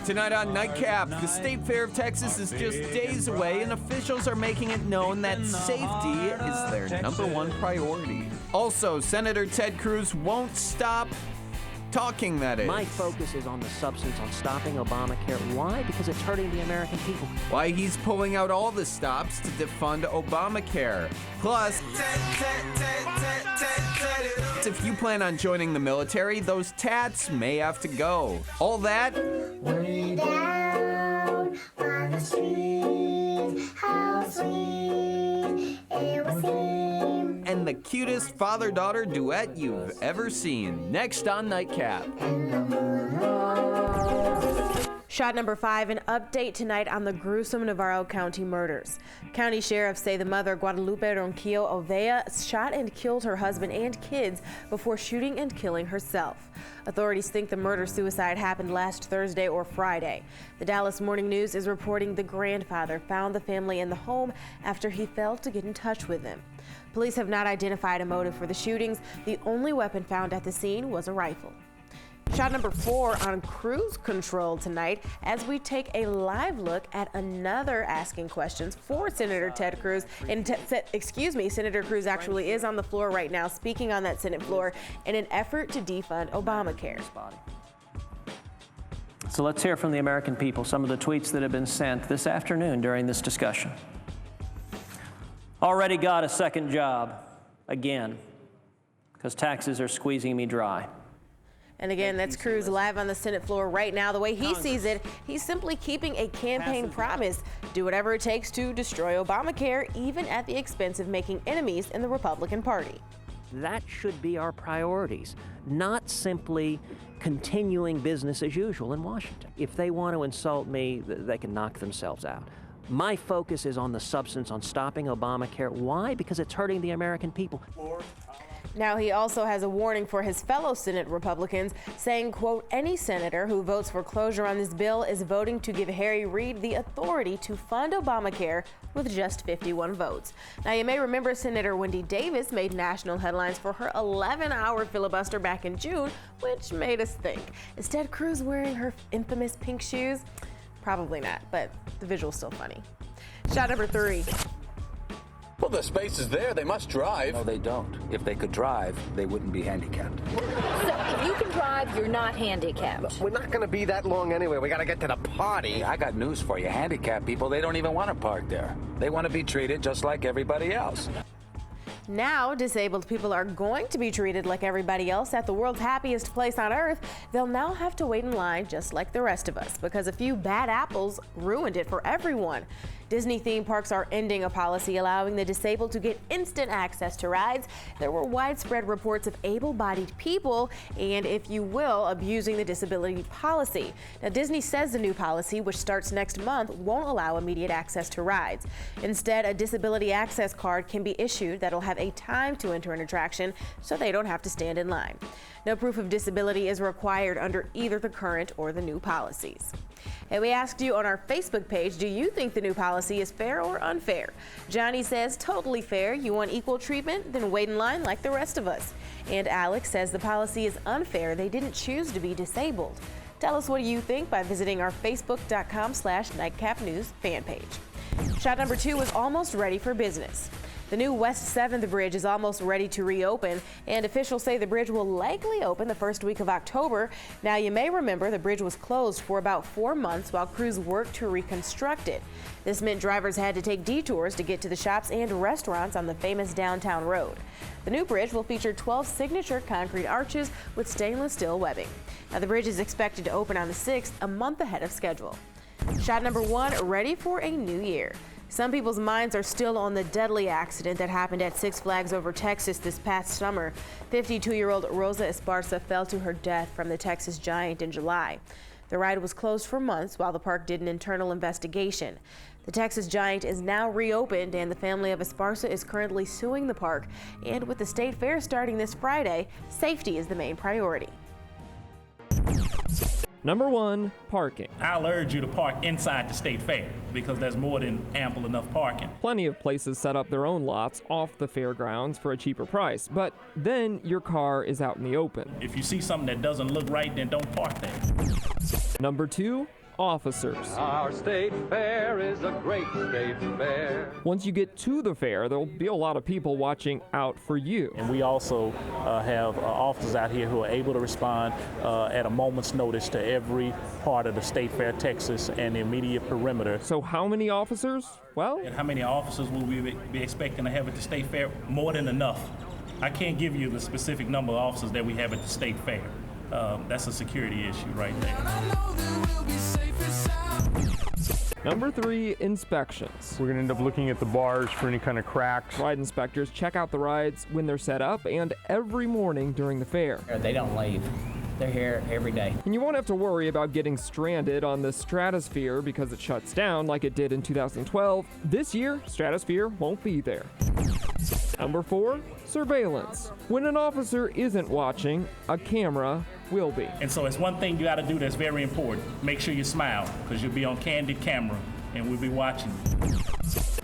Tonight on Nightcap, the State Fair of Texas is just days away, and officials are making it known that safety is their #1 priority. Also, Senator Ted Cruz won't stop talking, that is. My focus is on the substance, on stopping Obamacare. Why? Because it's hurting the American people. Why he's pulling out all the stops to defund Obamacare. Plus, if you plan on joining the military, those tats may have to go. All that Way down on the street, how sweet it would seem. and the cutest father-daughter duet you've ever seen. Next on Nightcap. Shot number 5, an update tonight on the gruesome Navarro County murders. County sheriffs say the mother, Guadalupe Ronquillo Ovea, shot and killed her husband and kids before shooting and killing herself. Authorities think the murder-suicide happened last Thursday or Friday. The Dallas Morning News is reporting the grandfather found the family in the home after he failed to get in touch with them. Police have not identified a motive for the shootings. The only weapon found at the scene was a rifle. Shot number 4 on cruise control tonight as we take a live look at another asking questions for Senator Ted Cruz. And Senator Cruz actually is on the floor right now speaking on that Senate floor in an effort to defund Obamacare. So let's hear from the American people some of the tweets that have been sent this afternoon during this discussion. Already got a second job, again, because taxes are squeezing me dry. And again, that's Cruz live on the Senate floor right now. The way he sees it, he's simply keeping a campaign promise. Do whatever it takes to destroy Obamacare, even at the expense of making enemies in the Republican Party. That should be our priorities, not simply continuing business as usual in Washington. If they want to insult me, they can knock themselves out. My focus is on the substance, on stopping Obamacare. Why? Because it's hurting the American people. Now, he also has a warning for his fellow Senate Republicans, saying, quote, any senator who votes for closure on this bill is voting to give Harry Reid the authority to fund Obamacare with just 51 votes. Now, you may remember Senator Wendy Davis made national headlines for her 11-hour filibuster back in June, which made us think, is Ted Cruz wearing her infamous pink shoes? Probably not, but the visual's still funny. Shot number 3. Well, the space is there. They must drive. No, they don't. If they could drive, they wouldn't be handicapped. So if you can drive, you're not handicapped. We're not going to be that long anyway. We got to get to the party. Hey, I got news for you. Handicapped people, they don't even want to park there. They want to be treated just like everybody else. Now, disabled people are going to be treated like everybody else at the world's happiest place on earth. They'll now have to wait in line just like the rest of us because a few bad apples ruined it for everyone. Disney theme parks are ending a policy allowing the disabled to get instant access to rides. There were widespread reports of able-bodied people and, if you will, abusing the disability policy. Now, Disney says the new policy, which starts next month, won't allow immediate access to rides. Instead, a disability access card can be issued that'll have a time to enter an attraction so they don't have to stand in line. No proof of disability is required under either the current or the new policies. And we asked you on our Facebook page, do you think the new policy is fair or unfair? Johnny says totally fair. You want equal treatment? Then wait in line like the rest of us. And Alex says the policy is unfair. They didn't choose to be disabled. Tell us what you think by visiting our facebook.com/nightcapnews fan page. Shot number 2 is almost ready for business. The new West 7th Bridge is almost ready to reopen, and officials say the bridge will likely open the first week of October. Now, you may remember the bridge was closed for about 4 months while crews worked to reconstruct it. This meant drivers had to take detours to get to the shops and restaurants on the famous downtown road. The new bridge will feature 12 signature concrete arches with stainless steel webbing. Now, the bridge is expected to open on the 6th, a month ahead of schedule. Shot number 1, ready for a new year. Some people's minds are still on the deadly accident that happened at Six Flags Over Texas this past summer. 52-year-old Rosa Esparza fell to her death from the Texas Giant in July. The ride was closed for months while the park did an internal investigation. The Texas Giant is now reopened, and the family of Esparza is currently suing the park. And with the state fair starting this Friday, safety is the main priority. Number 1, parking. I'll urge you to park inside the state fair because there's more than ample enough parking. Plenty of places set up their own lots off the fairgrounds for a cheaper price, but then your car is out in the open. If you see something that doesn't look right, then don't park there. Number 2, officers. Our state fair is a great state fair. Once you get to the fair, there'll be a lot of people watching out for you. And we also have officers out here who are able to respond at a moment's notice to every part of the State Fair, Texas, and the immediate perimeter. So how many officers? Well, And how many officers will we be expecting to have at the State Fair? More than enough. I can't give you the specific number of officers that we have at the State Fair. That's a security issue right there. Number 3, inspections. We're going to end up looking at the bars for any kind of cracks. Ride inspectors check out the rides when they're set up and every morning during the fair. They don't leave. They're here every day. And you won't have to worry about getting stranded on the Stratosphere because it shuts down like it did in 2012. This year, Stratosphere won't be there. Number 4, surveillance. When an officer isn't watching, a camera will be. And so it's one thing you got to do that's very important. Make sure you smile, because you'll be on candid camera and we'll be watching you.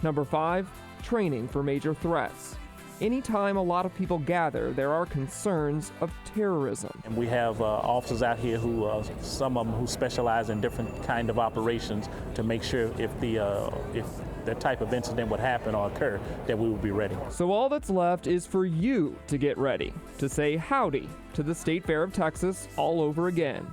Number 5, training for major threats. Anytime a lot of people gather, there are concerns of terrorism. And we have officers out here who, some of them who specialize in different kind of operations to make sure if the type of incident would happen or occur, that we will be ready. So all that's left is for you to get ready, to say howdy to the State Fair of Texas all over again.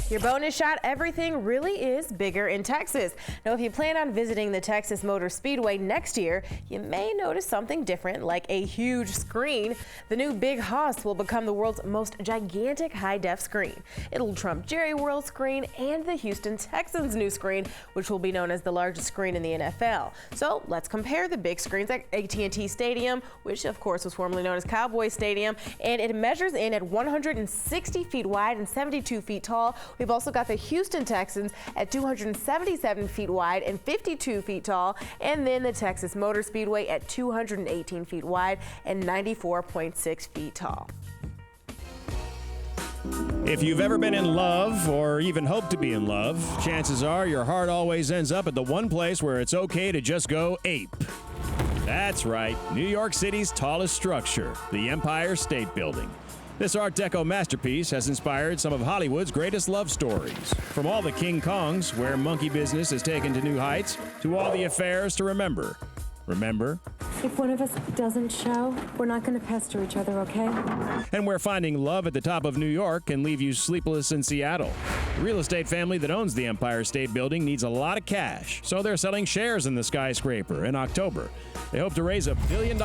Your bonus shot, everything really is bigger in Texas. Now, if you plan on visiting the Texas Motor Speedway next year, you may notice something different, like a huge screen. The new Big Hoss will become the world's most gigantic high-def screen. It'll trump Jerry World's screen and the Houston Texans' new screen, which will be known as the largest screen in the NFL. So let's compare the big screens at AT&T Stadium, which of course was formerly known as Cowboy Stadium, and it measures in at 160 feet wide and 72 feet tall. We've also got the Houston Texans at 277 feet wide and 52 feet tall, and then the Texas Motor Speedway at 218 feet wide and 94.6 feet tall. If you've ever been in love or even hope to be in love, chances are your heart always ends up at the one place where it's okay to just go ape. That's right, New York City's tallest structure, the Empire State Building. This Art Deco masterpiece has inspired some of Hollywood's greatest love stories. From all the King Kongs, where monkey business has taken to new heights, to all the affairs to remember. Remember? If one of us doesn't show, we're not going to pester each other, okay? And where finding love at the top of New York can leave you sleepless in Seattle. The real estate family that owns the Empire State Building needs a lot of cash, so they're selling shares in the skyscraper in October. They hope to raise $1 billion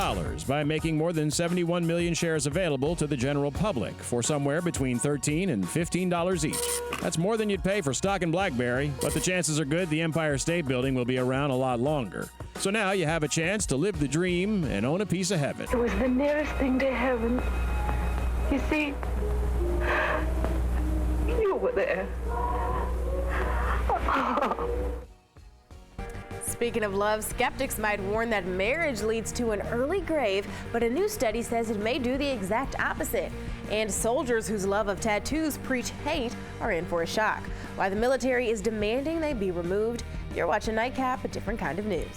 by making more than 71 million shares available to the general public for somewhere between $13 and $15 each. That's more than you'd pay for stock in BlackBerry, but the chances are good the Empire State Building will be around a lot longer. So now you have a chance to live the dream and own a piece of heaven. It was the nearest thing to heaven. You see, you were there. Speaking of love, skeptics might warn that marriage leads to an early grave, but a new study says it may do the exact opposite. And soldiers whose love of tattoos preach hate are in for a shock. Why the military is demanding they be removed. You're watching Nightcap, a different kind of news.